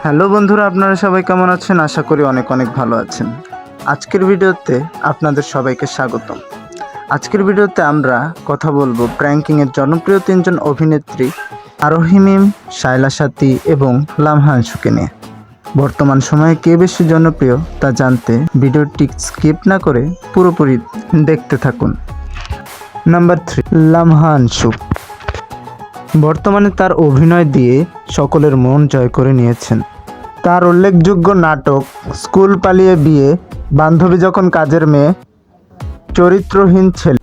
Hello বন্ধুরা, আপনারা সবাই কেমন আছেন? আশা করি অনেক অনেক ভালো আছেন। আজকের ভিডিওতে আপনাদের সবাইকে স্বাগতম। আজকের ভিডিওতে আমরা কথা বলবো প্র্যাঙ্কিংয়ের জনপ্রিয় তিনজন অভিনেত্রী আরোহী মিম, শায়লা সাথী এবং লামহা আনসুকে নিয়ে। বর্তমান সময়ে কে বেশি জনপ্রিয় তা জানতে ভিডিওটি স্কিপ না করে পুরোপুরি দেখতে থাকুন। নাম্বার 3, লামহা আনসু। বর্তমানে তার অভিনয় দিয়ে সকলের মন জয় করে নিয়েছেন। তার উল্লেখযোগ্য নাটক স্কুল পালিয়ে বিয়ে, বান্ধবী যখন কাজের মেয়ে, চরিত্রহীন ছেলে।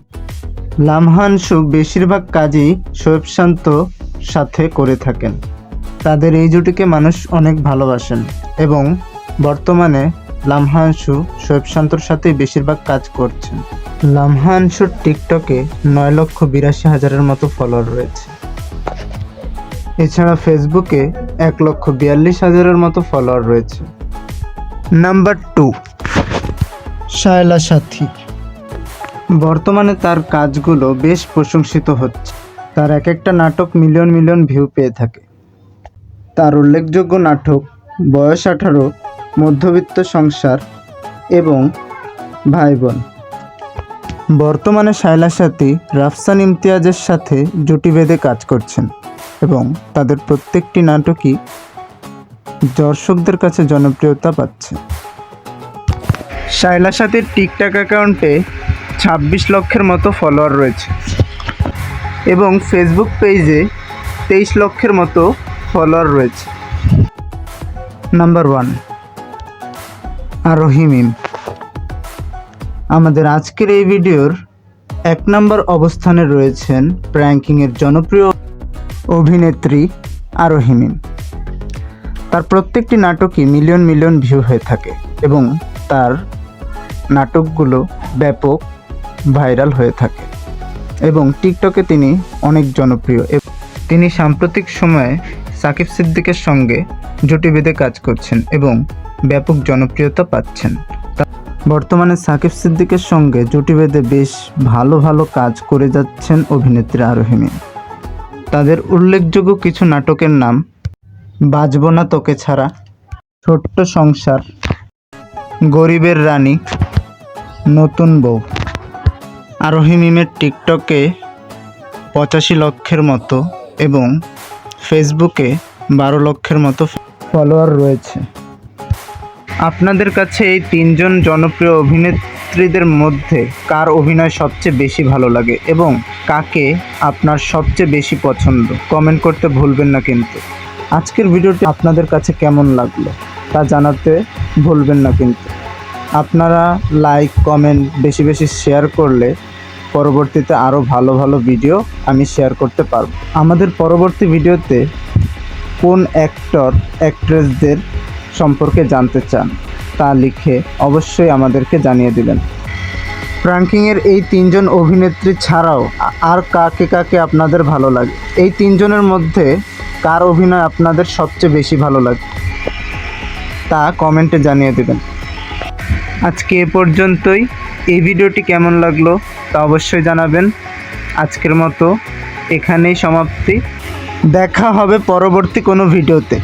লামহা আনসু বেশিরভাগ কাজই শোয়েব শান্তর সাথে করে থাকেন। তাদের এই জুটিকে মানুষ অনেক ভালোবাসেন এবং বর্তমানে লামহা আনসু শোয়েব শান্তর সাথেই বেশিরভাগ কাজ করছেন। লামহা আনসুর টিকটকে 9,82,000-এর মতো ফলোয়ার রয়েছে। এছাড়া ফেসবুকে 1,42,000-এর মতো ফলোয়ার রয়েছে। নাম্বার 2, শায়লা সাথী। বর্তমানে তার কাজগুলো বেশ প্রশংসিত হচ্ছে। তার এক একটা নাটক মিলিয়ন মিলিয়ন ভিউ পেয়ে থাকে। তার উল্লেখযোগ্য নাটক বয়স 18, মধ্যবিত্ত সংসার এবং ভাই বোন। বর্তমানে শায়লা সাথী রাফসান ইমতিয়াজের সাথে জুটি বেঁধে কাজ করছেন এবং তাদের প্রত্যেকটি নাটকই দর্শকদের কাছে জনপ্রিয়তা পাচ্ছে। শায়লা সাথীর টিকটক অ্যাকাউন্টে 26 লক্ষের মতো ফলোয়ার রয়েছে এবং ফেসবুক পেজে 23 লক্ষের মতো ফলোয়ার রয়েছে। নাম্বার 1, আরোহী মিম। আমাদের আজকের এই ভিডিওর 1 নম্বর অবস্থানে রয়েছেন প্র্যাঙ্কিংয়ের জনপ্রিয় অভিনেত্রী আরোহী মিম। তার প্রত্যেকটি নাটকই মিলিয়ন মিলিয়ন ভিউ হয়ে থাকে এবং তার নাটকগুলো ব্যাপক ভাইরাল হয়ে থাকে এবং টিকটকে তিনি অনেক জনপ্রিয়। তিনি সাম্প্রতিক সময়ে সাকিব সিদ্দিকের সঙ্গে জুটি বেঁধে কাজ করছেন এবং ব্যাপক জনপ্রিয়তা পাচ্ছেন। বর্তমানে সাকিব সিদ্দিকের সঙ্গে জুটি বেঁধে বেশ ভালো ভালো কাজ করে যাচ্ছেন অভিনেত্রী আরোহী মিম। তাদের উল্লেখযোগ্য কিছু নাটকের নাম বাজবো না তোকে ছাড়া, ছোট্ট সংসার, গরিবের রানী, নতুন বউ। আরোহী মিমের টিকটকে 85 লক্ষের মতো এবং ফেসবুকে 12 লক্ষের মতো ফলোয়ার রয়েছে। আপনাদের কাছে এই তিনজন জনপ্রিয় অভিনেত্রীদের মধ্যে কার অভিনয় সবচেয়ে বেশি ভালো লাগে এবং কাকে আপনার সবচেয়ে বেশি পছন্দ? কমেন্ট করতে ভুলবেন না কিন্তু। আজকের ভিডিওটি আপনাদের কাছে কেমন লাগলো তা জানাতে ভুলবেন না কিন্তু। আপনারা লাইক, কমেন্ট বেশি বেশি শেয়ার করলে পরবর্তীতে আরও ভালো ভালো ভিডিও আমি শেয়ার করতে পারবো। আমাদের পরবর্তী ভিডিওতে কোন অ্যাক্টর অ্যাক্ট্রেসদের সম্পর্কে জানতে চান তা লিখে অবশ্যই আমাদেরকে জানিয়ে দিবেন। প্র্যাঙ্কিংয়ের এই তিনজন অভিনেত্রী ছাড়াও আর কাকে কাকে আপনাদের ভালো লাগে? এই তিনজনের মধ্যে কার অভিনয় আপনাদের সবচেয়ে বেশি ভালো লাগে তা কমেন্টে জানিয়ে দেবেন। আজকে এ পর্যন্তই। এই ভিডিওটি কেমন লাগলো তা অবশ্যই জানাবেন। আজকের মতো এখানেই সমাপ্তি। দেখা হবে পরবর্তী কোনো ভিডিওতে।